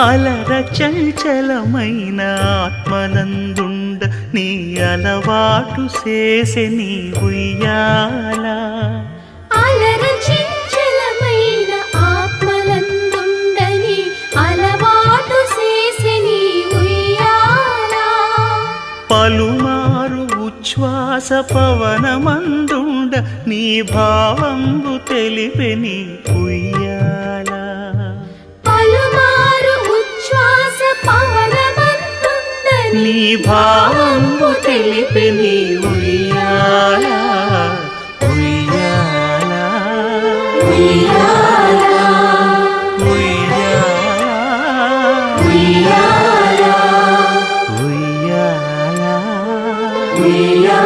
అలర చంచలమైన ఆత్మనందుండ నీ అలవాటు చేసే నీ ఉయ్యాల. అలర చంచలమైన ఆత్మనందుండ నీ అలవాటు చేసే నీ ఉయ్యాల. పలుమారు ఉచ్ఛ్వాస పవనమందుండ నీ భావంబు తెలిపే నీ ఉయ్యాల. నీ భావంబు తెలిపే నీ ఉయ్యాల. ఉయ్యాల ఉయ్యాల ఉయ్యాల ఉయ్యాల ఉయ్యాల.